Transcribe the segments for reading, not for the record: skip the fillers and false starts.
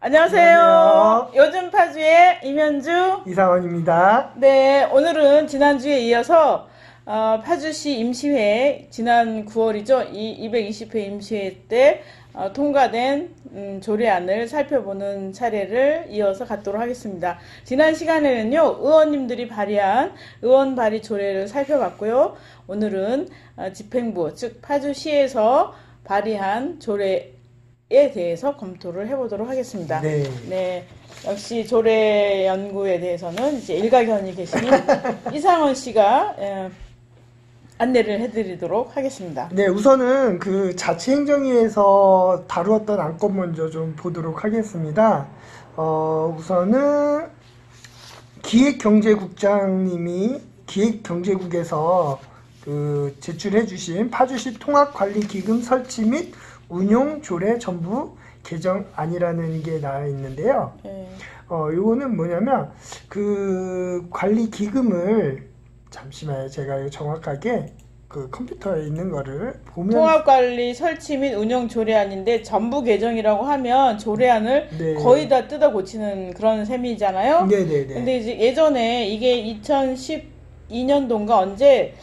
안녕하세요. 안녕하세요. 요즘 파주의 임현주 이상원입니다. 네, 오늘은 지난주에 이어서 파주시 임시회 지난 9월이죠. 220회 임시회 때 통과된 조례안을 살펴보는 차례를 이어서 갖도록 하겠습니다. 지난 시간에는요, 의원님들이 발의한 의원 발의 조례를 살펴봤고요. 오늘은 집행부, 즉 파주시에서 발의한 조례에 대해서 검토를 해보도록 하겠습니다. 네. 네. 역시 조례 연구에 대해서는 이제 일가견이 계시는 이상원 씨가 안내를 해드리도록 하겠습니다. 네, 우선은 그 자치행정위에서 다루었던 안건 먼저 좀 보도록 하겠습니다. 우선은 기획경제국장님이 기획경제국에서 그 제출해주신 파주시 통합관리기금 설치 및 운용 조례 전부 개정안이라는 게 나와 있는데요. 요거는 뭐냐면 그 관리기금을 잠시만요. 제가 이거 정확하게 그 컴퓨터에 있는 거를 보면 통합관리 설치 및 운영 조례안인데 전부 개정이라고 하면 조례안을 네. 거의 다 뜯어 고치는 그런 셈이잖아요. 네네네. 근데 이제 예전에 이게 2012년도인가 언제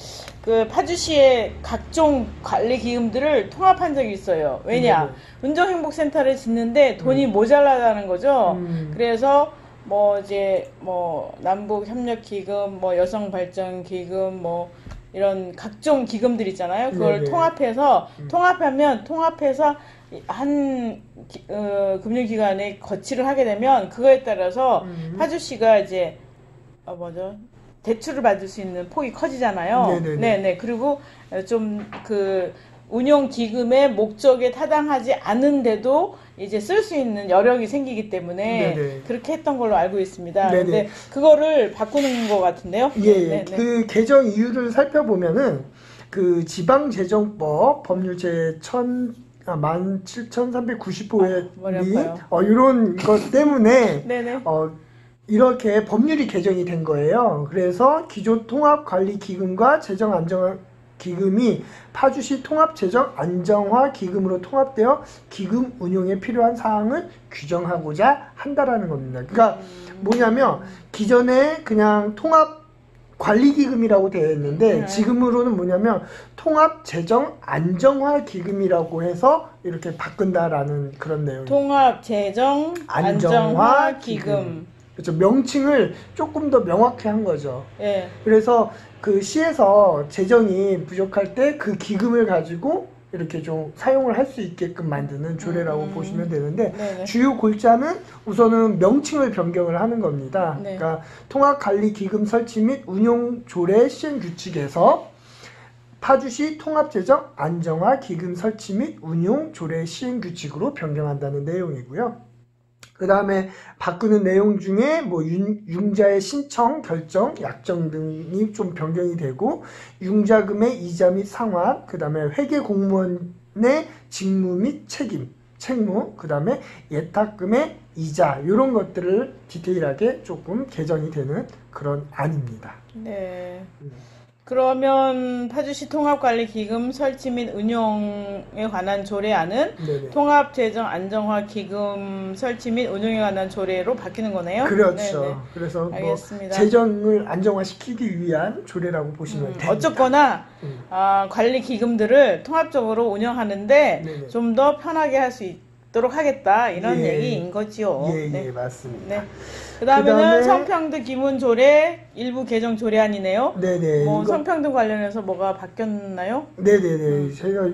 그 파주시의 각종 관리 기금들을 통합한 적이 있어요. 왜냐? 네네. 운정행복센터를 짓는데 돈이 모자라다는 거죠. 그래서 뭐 이제 뭐 남북협력기금, 뭐 여성발전기금, 뭐 이런 각종 기금들 있잖아요. 그걸 네네. 통합해서 통합해서 한 금융기관에 거치를 하게 되면 그거에 따라서 파주시가 이제 대출을 받을 수 있는 폭이 커지잖아요. 네네네. 네네. 그리고 좀 그 운용 기금의 목적에 타당하지 않은데도 이제 쓸 수 있는 여력이 생기기 때문에 네네. 그렇게 했던 걸로 알고 있습니다. 네네. 근데 그거를 바꾸는 것 같은데요. 예, 네네. 그 개정 이유를 살펴보면은 그 지방재정법 법률 제 17,395회 머리 및 아파요. 이런 것 때문에 네네. 이렇게 법률이 개정이 된 거예요. 그래서 기존 통합관리기금과 재정안정화기금이 파주시 통합재정안정화기금으로 통합되어 기금 운용에 필요한 사항을 규정하고자 한다라는 겁니다. 그러니까 뭐냐면 기존에 그냥 통합관리기금이라고 되어 있는데 지금으로는 뭐냐면 통합재정안정화기금이라고 해서 이렇게 바꾼다라는 그런 내용입니다. 통합재정안정화기금. 그렇죠. 명칭을 조금 더 명확히 한 거죠. 예. 그래서 그 시에서 재정이 부족할 때 그 기금을 가지고 이렇게 좀 사용을 할 수 있게끔 만드는 조례라고 보시면 되는데 네네. 주요 골자는 우선은 명칭을 변경을 하는 겁니다. 네. 그러니까 통합관리기금 설치 및 운용조례 시행규칙에서 파주시 통합재정안정화기금 설치 및 운용조례 시행규칙으로 변경한다는 내용이고요. 그 다음에 바꾸는 내용 중에 뭐 융자의 신청, 결정, 약정 등이 좀 변경이 되고 융자금의 이자 및 상환, 그 다음에 회계 공무원의 직무 및 책무, 그 다음에 예탁금의 이자 이런 것들을 디테일하게 조금 개정이 되는 그런 안입니다. 네. 그러면 파주시 통합관리기금 설치 및 운용에 관한 조례안은 네네. 통합재정안정화기금 설치 및 운용에 관한 조례로 바뀌는 거네요. 그렇죠. 네네. 그래서 뭐 알겠습니다. 재정을 안정화시키기 위한 조례라고 보시면 됩니다. 어쨌거나 관리기금들을 통합적으로 운영하는데 네네. 좀 더 편하게 할 수 있도록 하겠다 이런 예. 얘기인 거지요. 예, 네. 예, 맞습니다. 네. 그다음에는 그다음에 성평등 기문 조례 일부 개정 조례안이네요. 네네. 뭐 이거- 성평등 관련해서 뭐가 바뀌었나요? 네네네. 저희가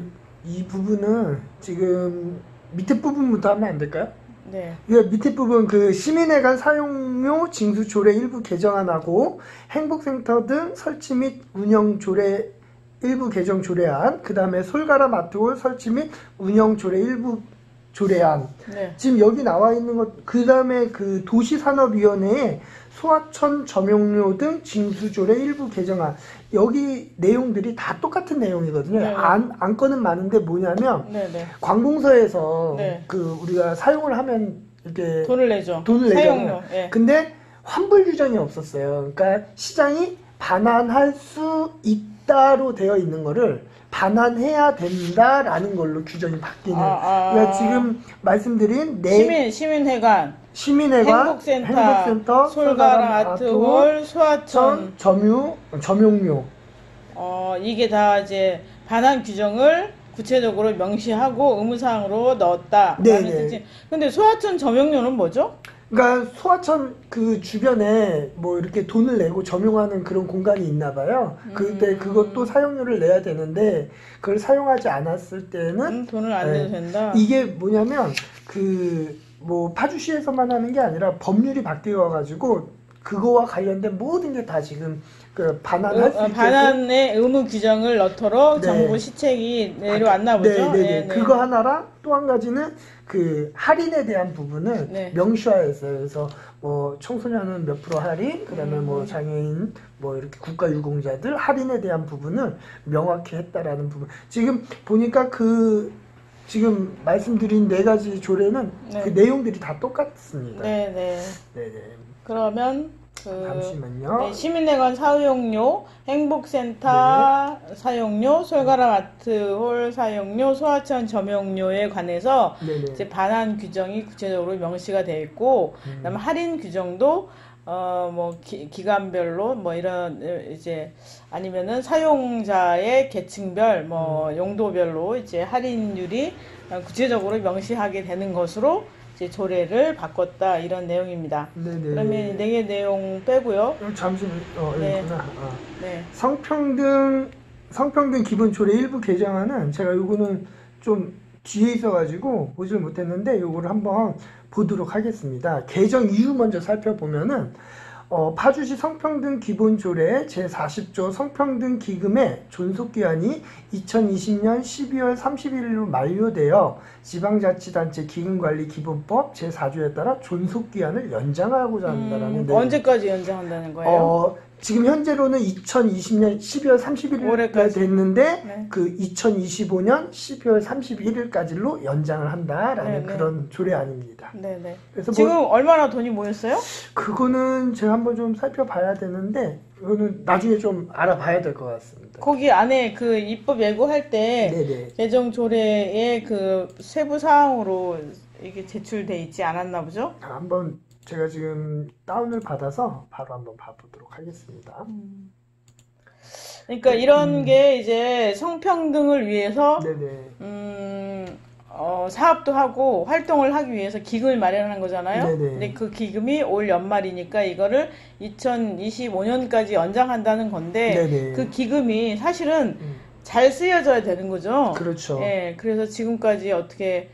이 부분은 지금 밑에 부분부터 하면 안 될까요? 네. 이 밑에 부분 그 시민회관 사용료 징수 조례 일부 개정안하고 행복센터 등 설치 및 운영 조례 일부 개정 조례안, 그 다음에 솔가라 마트홀 설치 및 운영 조례 일부 조례안. 네. 지금 여기 나와 있는 것, 그 다음에 그 도시산업위원회의 소하천 점용료 등 징수조례 일부 개정안. 여기 내용들이 다 똑같은 내용이거든요. 네. 안건은 많은데 뭐냐면, 네네. 관공서에서 네. 그 우리가 사용을 하면 이렇게 돈을 내죠. 돈을 사용료. 내잖아요. 예. 근데 환불 규정이 없었어요. 그러니까 시장이 반환할 수 있다로 되어 있는 거를 반환해야 된다라는 걸로 규정이 바뀌는. 그러니까 지금 말씀드린 시민회관, 행복센터, 솔가람 아트홀, 소하천, 점용료. 이게 다 이제 반환 규정을 구체적으로 명시하고 의무사항으로 넣었다. 네네. 근데 소하천 점용료는 뭐죠? 그러니까 소하천 그 주변에 뭐 이렇게 돈을 내고 점용하는 그런 공간이 있나 봐요. 그때 그것도 사용료를 내야 되는데 그걸 사용하지 않았을 때는 돈을 안 내도 된다. 이게 뭐냐면 그 뭐 파주시에서만 하는 게 아니라 법률이 바뀌어 가지고 그거와 관련된 모든 게 다 지금 그 반환할 수 있게 반환의 의무 규정을 넣도록 네. 정부 시책이 내려왔나 보죠. 네. 그거 하나랑 또 한 가지는 그 할인에 대한 부분을 명시화했어요. 그래서 뭐 청소년은 몇 프로 할인, 그다음에 뭐 장애인, 뭐 이렇게 국가유공자들 할인에 대한 부분을 명확히 했다라는 부분. 지금 보니까 그 지금 말씀드린 4가지 조례는 그 내용들이 다 똑같습니다. 네네. 그러면 잠시만요. 시민회관 사용료, 행복센터 사용료, 솔가람 아트홀 사용료, 소하천 점용료에 관해서 이제 반환 규정이 구체적으로 명시가 되어 있고, 그다음에 할인 규정도 뭐 기간별로 뭐 이런 이제 아니면은 사용자의 계층별 뭐 용도별로 이제 할인율이 구체적으로 명시하게 되는 것으로 이제 조례를 바꿨다 이런 내용입니다. 그러면 4개 내용 빼고요. 여기구나. 성평등 기본 조례 일부 개정안은 제가 요거는 좀 뒤에 있어가지고 보질 못했는데 요거를 한번 보도록 하겠습니다. 개정 이유 먼저 살펴보면은 파주시 성평등 기본조례 제40조 성평등 기금의 존속기한이 2020년 12월 31일로 만료되어 지방자치단체 기금관리기본법 제4조에 따라 존속기한을 연장하고자 한다라는 내용. 언제까지 연장한다는 거예요? 지금 현재로는 2020년 12월 31일까지 됐는데 그 2025년 12월 31일까지로 연장을 한다라는 그런 조례안입니다. 그래서 지금 얼마나 돈이 모였어요? 그거는 제가 한번 좀 살펴봐야 되는데 이거는 나중에 좀 알아봐야 될 것 같습니다. 거기 안에 그 입법 예고할 때 개정 조례의 그 세부 사항으로 이게 제출돼 있지 않았나 보죠? 한번 제가 지금 다운을 받아서 바로 한번 봐보도록 하겠습니다. 그러니까 이런 게 이제 성평등을 위해서 사업도 하고 활동을 하기 위해서 기금을 마련한 거잖아요. 근데 그 기금이 올 연말이니까 이거를 2025년까지 연장한다는 건데 그 기금이 사실은 잘 쓰여져야 되는 거죠. 그렇죠. 그래서 지금까지 어떻게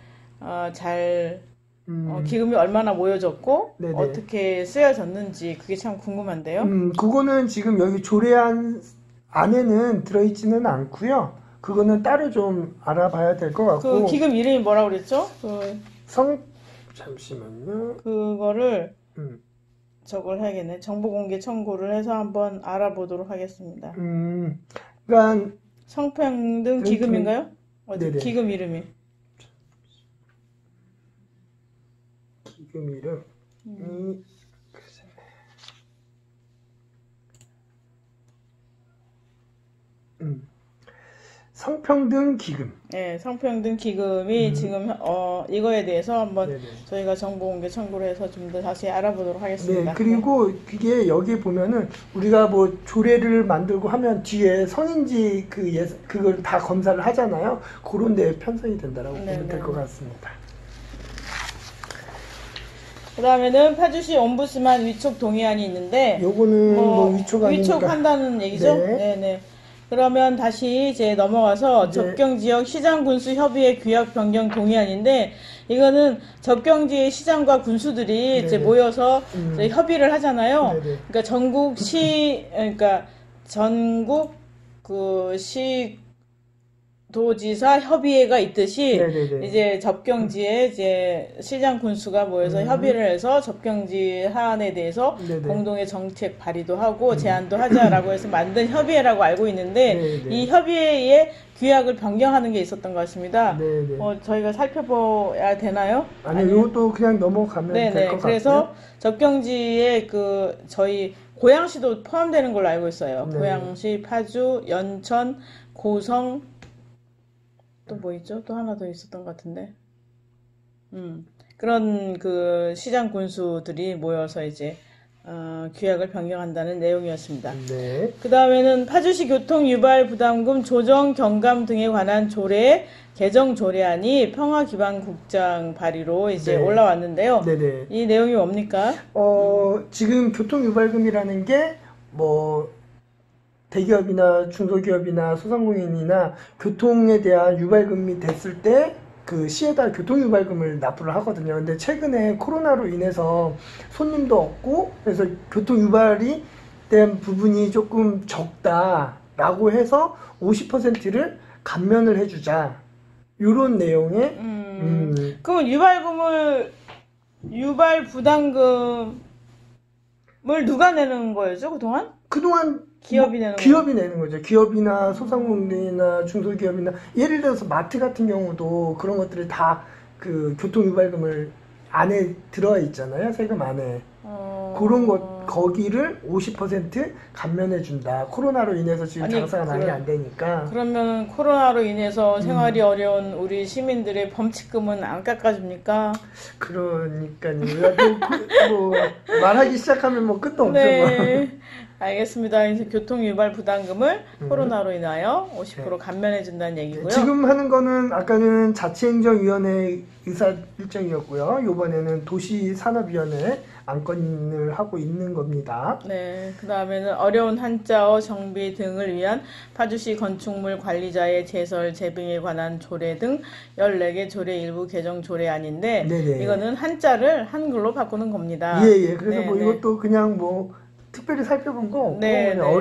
기금이 얼마나 모여졌고 어떻게 쓰여졌는지 그게 참 궁금한데요. 그거는 지금 여기 조례안 안에는 들어있지는 않고요. 그거는 따로 좀 알아봐야 될 것 같고. 그 기금 이름이 뭐라고 그랬죠? 잠시만요. 그거를 저걸 해야겠네. 정보공개 청구를 해서 한번 알아보도록 하겠습니다. 그러니까 성평등 기금인가요? 기금 이름이. 기금 이름 성평등 기금. 성평등 기금이 지금 이거에 대해서 한번 저희가 정보공개 청구를 해서 좀 더 다시 알아보도록 하겠습니다. 그리고 그게 여기 보면은 우리가 뭐 조례를 만들고 하면 뒤에 성인지 그걸 다 검사를 하잖아요. 그런 데 편성이 된다라고 보면 될 것 같습니다. 그 다음에는 파주시 옴부스만 위촉 동의안이 있는데 요거는 뭐 위촉 아니니까 위촉한다는 얘기죠? 그러면 다시 이제 넘어가서 접경지역 시장군수 협의회 규약 변경 동의안인데 이거는 접경지의 시장과 군수들이 이제 모여서 이제 협의를 하잖아요. 그러니까 그러니까 전국 그 도지사 협의회가 있듯이 이제 접경지에 이제 시장 군수가 모여서 협의를 해서 접경지 사안에 대해서 공동의 정책 발의도 하고 제안도 하자라고 해서 만든 협의회라고 알고 있는데 이 협의회의 규약을 변경하는 게 있었던 것 같습니다. 저희가 살펴봐야 되나요? 아니요, 이것도 그냥 넘어가면 될 것 같고요. 그래서 접경지에 그 저희 고양시도 포함되는 걸로 알고 있어요. 고양시, 파주, 연천, 고성, 또 뭐 있죠? 또 하나 더 있었던 것 같은데. 그런 그 시장 군수들이 모여서 이제 규약을 변경한다는 내용이었습니다. 네. 그 다음에는 파주시 교통 유발 부담금 조정 경감 등에 관한 조례 개정 조례안이 평화기반국장 발의로 이제 네. 올라왔는데요. 네네. 이 내용이 뭡니까? 지금 교통유발금이라는 게 뭐 대기업이나 중소기업이나 소상공인이나 교통에 대한 유발금이 됐을 때 그 시에다 교통유발금을 납부를 하거든요. 근데 최근에 코로나로 인해서 손님도 없고 그래서 교통유발이 된 부분이 조금 적다라고 해서 50%를 감면을 해주자. 요런 내용의 그럼 유발 부담금을 누가 내는 거였죠, 그동안? 그동안 기업이 내는 기업이 내는 거죠. 기업이나 소상공인이나 중소기업이나 예를 들어서 마트 같은 경우도 그런 것들이 다 그 교통유발금을 안에 들어와 있잖아요. 세금 안에. 그런 것 거기를 50% 감면해 준다. 코로나로 인해서 지금 장사가 많이 안 되니까. 그러면 코로나로 인해서 생활이 어려운 우리 시민들의 범칙금은 안 깎아줍니까? 그러니까요. 뭐 말하기 시작하면 뭐 끝도 없죠. 네. 뭐. 알겠습니다. 그래서 교통유발 부담금을 코로나로 인하여 50% 감면해준다는 얘기고요. 지금 하는 거는 아까는 자치행정위원회 의사 일정이었고요. 이번에는 도시산업위원회 안건을 하고 있는 겁니다. 네. 그 다음에는 어려운 한자어 정비 등을 위한 파주시 건축물 관리자의 제설, 재빙에 관한 조례 등 14개 조례 일부 개정 조례안인데 네네. 이거는 한자를 한글로 바꾸는 겁니다. 예. 그래서 네네. 뭐 이것도 그냥 뭐 특별히 살펴본 거 없고 네, 그냥 네.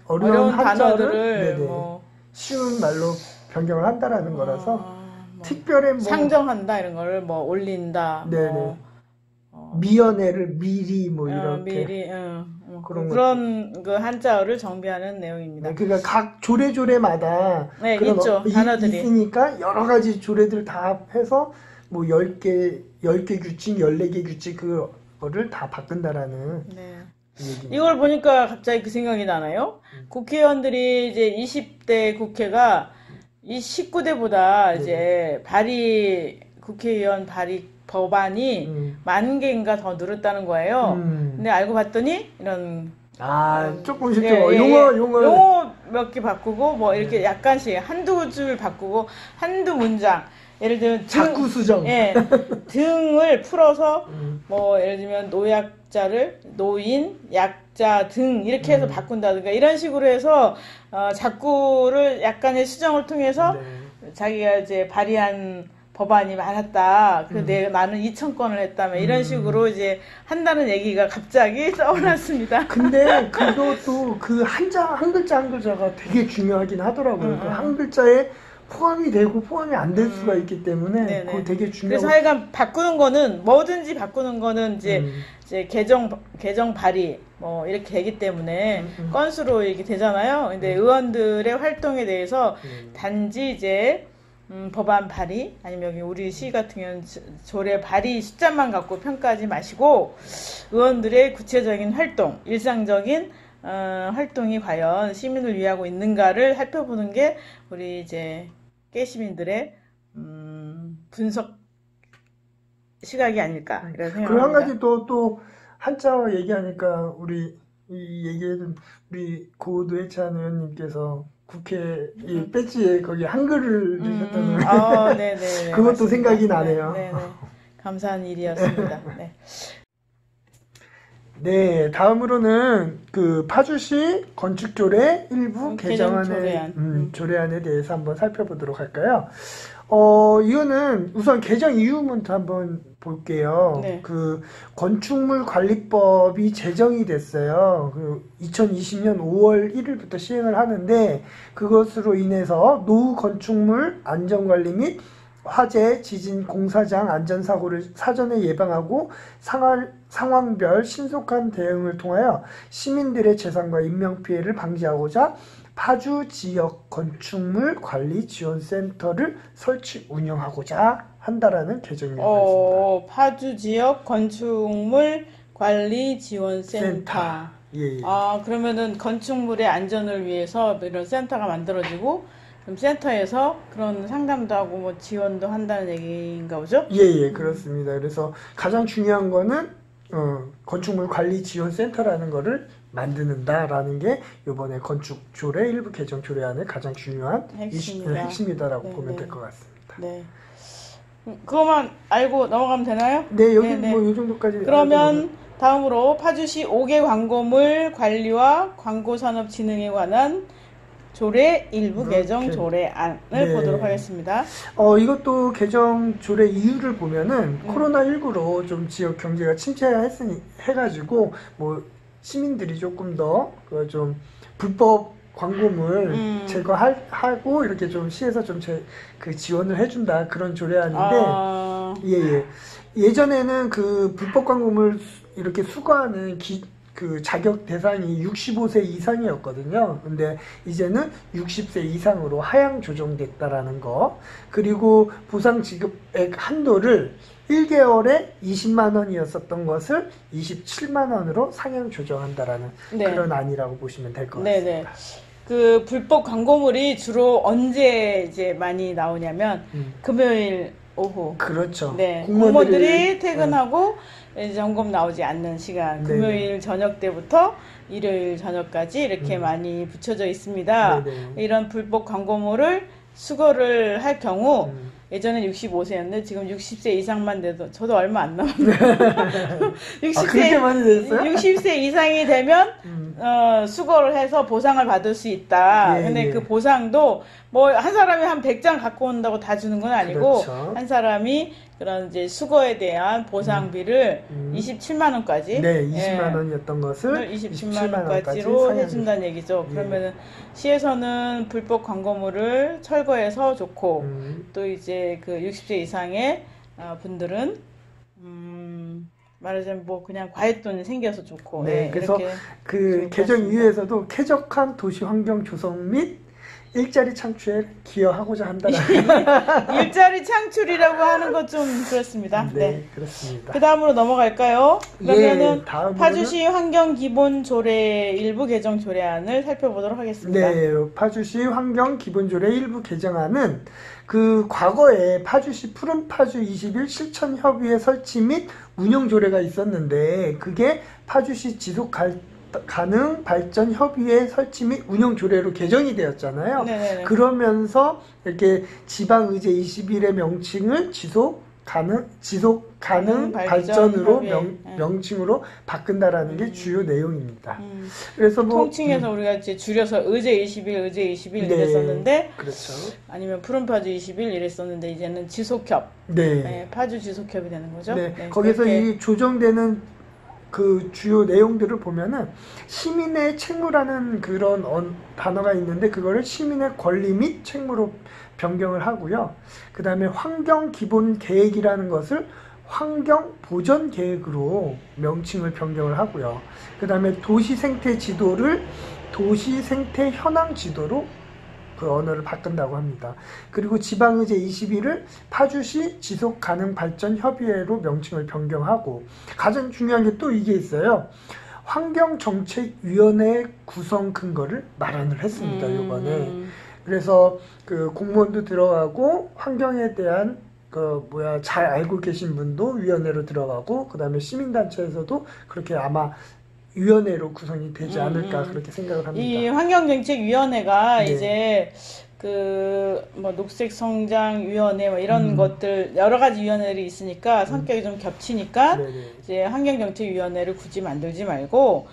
어려운 한자어를 단어들을 네네. 뭐 쉬운 말로 변경을 한다라는 거라서 뭐 특별히 뭐 상정한다 이런 거를 뭐 올린다. 네네. 미연애를 미리 뭐 이렇게 미리 그런 그 한자어를 정비하는 내용입니다. 네, 그러니까 각 조례마다 네, 그런 있죠. 단어들이. 있으니까 여러 가지 조례들 다 해서 뭐 10개 규칙, 14개 규칙 그거를 다 바꾼다라는 네. 얘기입니다. 이걸 보니까 갑자기 그 생각이 나나요? 국회의원들이 이제 20대 국회가 이 19대보다 이제 국회의원 발의 법안이 10,000개인가 더 늘었다는 거예요. 근데 알고 봤더니 이런 조금씩 예, 용어 몇 개 바꾸고 뭐 이렇게 약간씩 한두 줄 바꾸고 한두 문장 예를 들면 자꾸 수정 등을 풀어서 뭐 예를 들면 노약자를 노인, 약자 등 이렇게 해서 바꾼다든가 이런 식으로 해서 자꾸를 약간의 수정을 통해서 자기가 이제 발의한 법안이 많았다. 나는 2,000건을 했다며 이런 식으로 이제 한다는 얘기가 갑자기 떠올랐습니다. 근데 그것도 그 한 글자가 되게 중요하긴 하더라고요. 그 한 글자에 포함이 되고 포함이 안 될 수가 있기 때문에 그거 되게 중요하고. 그래서 하여간 바꾸는 거는 뭐든지 바꾸는 거는 이제 개정 발의 뭐 이렇게 되기 때문에 건수로 이렇게 되잖아요. 근데 의원들의 활동에 대해서 단지 이제 법안 발의 아니면 여기 우리 시 같은 경우는 조례 발의 숫자만 갖고 평가하지 마시고 의원들의 구체적인 활동, 일상적인 활동이 과연 시민을 위하고 있는가를 살펴보는 게 우리 이제 깨시민들의 분석 시각이 아닐까 이런 생각합니다. 그리고 한 가지 또 한자어 얘기하니까 우리 얘기해준 우리 고노회찬 의원님께서 국회 이 배지에 거기 한글을 넣으셨다는 네네. 그것도 맞습니다. 생각이 나네요. 네네. 감사한 일이었습니다. 네. 네, 다음으로는 그 파주시 건축조례 일부 조례안에 대해서 한번 살펴보도록 할까요? 이거는 우선 개정 이유부터 한번 볼게요. 네. 그 건축물 관리법이 제정이 됐어요. 그 2020년 5월 1일부터 시행을 하는데 그것으로 인해서 노후 건축물 안전관리 및 화재, 지진, 공사장 안전사고를 사전에 예방하고 상황별 신속한 대응을 통하여 시민들의 재산과 인명피해를 방지하고자 파주 지역 건축물 관리 지원센터를 설치 운영하고자 한다라는 개정입니다. 파주 지역 건축물 관리 지원센터. 예. 그러면은 건축물의 안전을 위해서 이런 센터가 만들어지고 그럼 센터에서 그런 상담도 하고 뭐 지원도 한다는 얘기인가 보죠? 예, 그렇습니다. 그래서 가장 중요한 거는 건축물 관리 지원 센터라는 거를 만드는다라는 게 이번에 건축조례 일부 개정 조례안의 가장 중요한 핵심이다라고 보면 될 것 같습니다. 네. 그것만 알고 넘어가면 되나요? 네, 여기 뭐 이 정도까지. 그러면 다음으로 파주시 5개 광고물 관리와 광고산업 진흥에 관한 조례 일부 개정 조례안을 보도록 하겠습니다. 이것도 개정 조례 이유를 보면은 코로나19로 좀 지역 경제가 침체해가지고 뭐 시민들이 조금 더 좀 불법 광고물 제거하고 이렇게 좀 시에서 좀 그 지원을 해준다 그런 조례안인데 예전에는 그 불법 광고물 이렇게 수거하는 그 자격 대상이 65세 이상이었거든요. 근데 이제는 60세 이상으로 하향 조정됐다라는 거. 그리고 보상 지급액 한도를 1개월에 20만 원이었었던 것을 27만 원으로 상향 조정한다라는 그런 안이라고 보시면 될 것 같습니다. 네네. 그 불법 광고물이 주로 언제 이제 많이 나오냐면 금요일 오후. 그렇죠. 네. 공무원들이 퇴근하고 점검 나오지 않는 시간, 금요일 저녁 때부터 일요일 저녁까지 이렇게 많이 붙여져 있습니다. 이런 불법 광고물을 수거를 할 경우 예전에 65세였는데 지금 60세 이상만 돼도 저도 얼마 안 남았네요. 60세 많이 됐어요? 60세 이상이 되면 수거를 해서 보상을 받을 수 있다. 근데 그 보상도 뭐 한 사람이 한 100장 갖고 온다고 다 주는 건 아니고 한 사람이 그런 이제 수거에 대한 보상비를 27만 원까지 20만 원이었던 것을 27만 원까지로 해준다는 얘기죠. 그러면은 시에서는 불법 광고물을 철거해서 좋고 또 이제 그 60세 이상의 분들은 말하자면 뭐 그냥 과얏돈이 생겨서 좋고 그래서 그 개정 이후에서도 쾌적한 도시 환경 조성 및 일자리 창출에 기여하고자 한다는 일자리 창출이라고 하는 것 좀 그렇습니다. 네, 그렇습니다. 그 다음으로 넘어갈까요? 그러면은 다음으로는 파주시 환경기본조례 일부 개정 조례안을 살펴보도록 하겠습니다. 네, 파주시 환경기본조례 일부 개정안은 그 과거에 파주시 푸른파주 21 실천협의회 설치 및 운영조례가 있었는데 그게 파주시 지속 가능 발전 협의회 설치 및 운영 조례로 개정이 되었잖아요. 그러면서 이렇게 지방 의제 21의 명칭을 지속 가능 발전으로 명칭으로 바꾼다라는 게 주요 내용입니다. 그래서 뭐 통칭해서 우리가 이제 줄여서 의제 21 이랬었는데 그렇죠. 아니면 푸른파주 21 이랬었는데 이제는 지속협. 파주 지속협이 되는 거죠. 거기서 이 조정되는 그 주요 내용들을 보면은 시민의 책무라는 그런 단어가 있는데 그거를 시민의 권리 및 책무로 변경을 하고요. 그 다음에 환경기본계획이라는 것을 환경보전계획으로 명칭을 변경을 하고요. 그 다음에 도시생태지도를 도시생태현황지도로 그 언어를 바꾼다고 합니다. 그리고 지방의제 21을 파주시 지속가능발전협의회로 명칭을 변경하고 가장 중요한 게 또 이게 있어요. 환경정책위원회 구성 근거를 마련을 했습니다. 이번에. 그래서 그 공무원도 들어가고 환경에 대한 잘 알고 계신 분도 위원회로 들어가고 그 다음에 시민단체에서도 그렇게 아마 위원회로 구성이 되지 않을까 그렇게 생각을 합니다. 이 환경정책위원회가 이제 그 뭐 녹색성장위원회 뭐 이런 것들 여러 가지 위원회들이 있으니까 성격이 좀 겹치니까 이제 환경정책위원회를 굳이 만들지 말고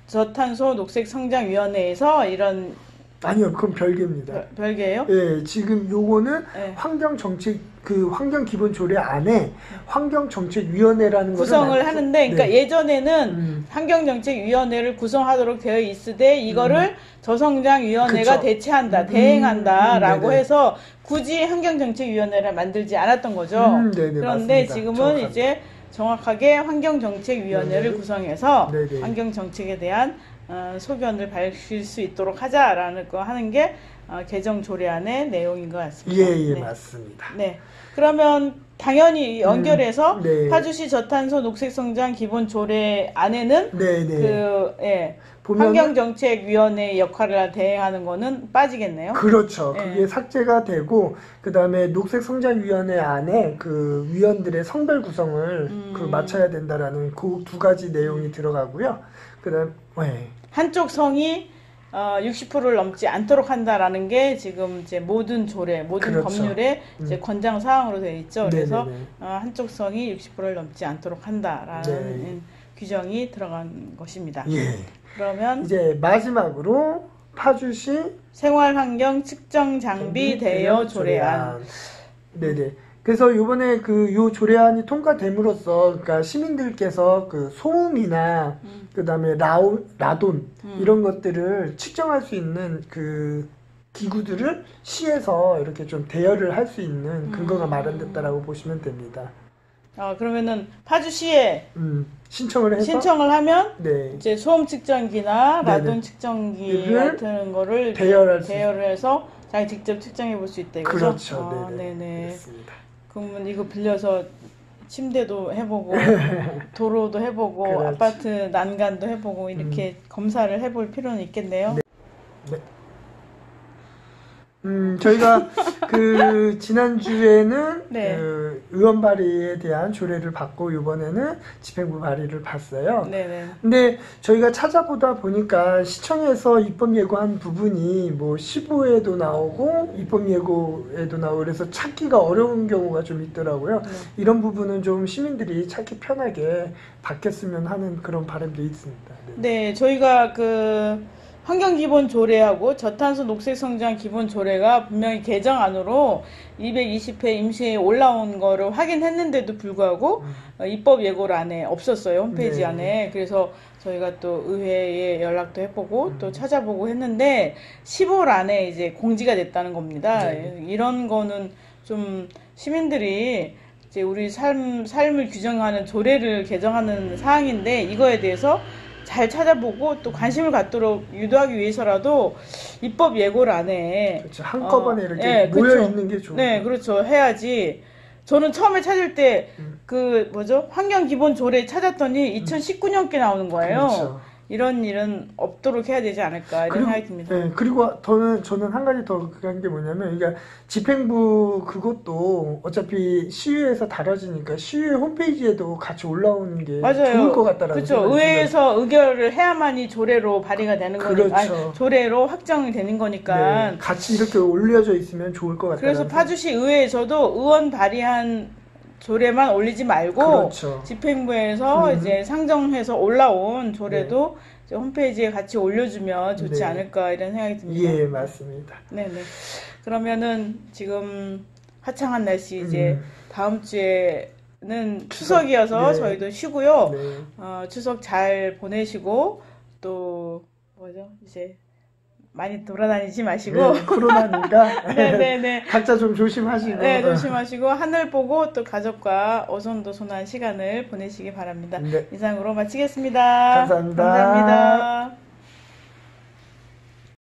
저탄소 녹색성장위원회에서 이런 아니요, 그건 별개입니다. 별개예요? 예, 지금 요거는 환경기본조례 안에 환경정책위원회라는 구성을 하는데, 그러니까 예전에는 환경정책위원회를 구성하도록 되어 있으되 이거를 저성장위원회가 대행한다라고 해서 굳이 환경정책위원회를 만들지 않았던 거죠. 그런데 맞습니다. 지금은 정확합니다. 이제 정확하게 환경정책위원회를 구성해서 환경정책에 대한 소견을 밝힐 수 있도록 하자라는 거 하는 게 개정 조례안의 내용인 것 같습니다. 맞습니다. 그러면 당연히 연결해서 네. 파주시 저탄소 녹색성장 기본 조례 안에는 네네. 환경정책위원회 역할을 대행하는 거는 빠지겠네요. 그렇죠. 네. 그게 삭제가 되고 그 다음에 녹색성장위원회 안에 그 위원들의 성별 구성을 맞춰야 된다라는 그 두 가지 내용이 들어가고요. 그다음 한쪽 성이 60%를 넘지 않도록 한다라는 게 지금 이제 모든 조례, 모든 그렇죠. 법률에 이제 권장 사항으로 되어 있죠. 그래서 네네네. 한쪽 성이 60%를 넘지 않도록 한다라는 규정이 들어간 것입니다. 예. 그러면 이제 마지막으로 파주시 생활환경 측정 장비 대여 조례안. 네네. 그래서 요번에 요 조례안이 통과됨으로써 그러니까 시민들께서 그 소음이나 그다음에 라돈 이런 것들을 측정할 수 있는 그 기구들을 시에서 이렇게 좀 대여를 할 수 있는 근거가 마련됐다라고 보시면 됩니다. 그러면은 파주시에 신청을 하면 네. 이제 소음 측정기나 네네. 라돈 측정기 같은 거를 대여를 해서 자기 직접 측정해 볼 수 있다 이거죠? 그렇죠. 네네. 그렇습니다. 그러면 이거 빌려서 침대도 해보고 도로도 해보고 그렇지. 아파트 난간도 해보고 이렇게 검사를 해볼 필요는 있겠네요. 네. 저희가 그 지난주에는 네. 그 의원 발의에 대한 조례를 받고 이번에는 집행부 발의를 봤어요. 네네. 근데 저희가 찾아보다 보니까 시청에서 입법 예고한 부분이 뭐 15에도 나오고 입법 예고에도 나오고 그래서 찾기가 어려운 경우가 좀 있더라고요. 네. 이런 부분은 좀 시민들이 찾기 편하게 바뀌었으면 하는 그런 바람도 있습니다. 네, 저희가 환경기본조례하고 저탄소 녹색성장 기본조례가 분명히 개정안으로 220회 임시회에 올라온 거를 확인했는데도 불구하고 입법 예고란에 없었어요. 홈페이지 네. 안에. 그래서 저희가 또 의회에 연락도 해보고 또 찾아보고 했는데 15란에 이제 공지가 됐다는 겁니다. 네. 이런 거는 좀 시민들이 이제 우리 삶을 규정하는 조례를 개정하는 사항인데 이거에 대해서 잘 찾아보고 또 관심을 갖도록 유도하기 위해서라도 입법 예고란에 그렇죠. 한꺼번에 이렇게 네, 모여 그렇죠. 있는 게 좋은 네, 그렇죠. 해야지. 저는 처음에 찾을 때 환경기본조례 찾았더니 2019년께 나오는 거예요. 그렇죠. 이런 일은 없도록 해야 되지 않을까 이런 생각이 듭니다. 네, 그리고 저는 한 가지 더 그런 게 뭐냐면, 그러니까 집행부 그것도 어차피 시의회에서 다뤄지니까 시의회 홈페이지에도 같이 올라오는 게 맞아요. 좋을 것 같다라는 그렇죠. 생각이 의회에서 의결을 해야만이 조례로 발의가 되는 그렇죠. 거니까, 조례로 확정이 되는 거니까. 네, 같이 이렇게 올려져 있으면 좋을 것 같다는. 그래서 파주시 의회에서도 의원 발의한 조례만 올리지 말고 그렇죠. 집행부에서 이제 상정해서 올라온 조례도 이제 홈페이지에 같이 올려주면 좋지 않을까 이런 생각이 듭니다. 예, 맞습니다. 네네. 그러면은 지금 화창한 날씨 이제 다음 주에는 추석이어서 저희도 쉬고요. 추석 잘 보내시고 또 이제 많이 돌아다니지 마시고 코로나니까 네네네. 각자 좀 조심하시고 네, 조심하시고 하늘 보고 또 가족과 오손도손한 시간을 보내시기 바랍니다. 이상으로 마치겠습니다. 감사합니다. 감사합니다.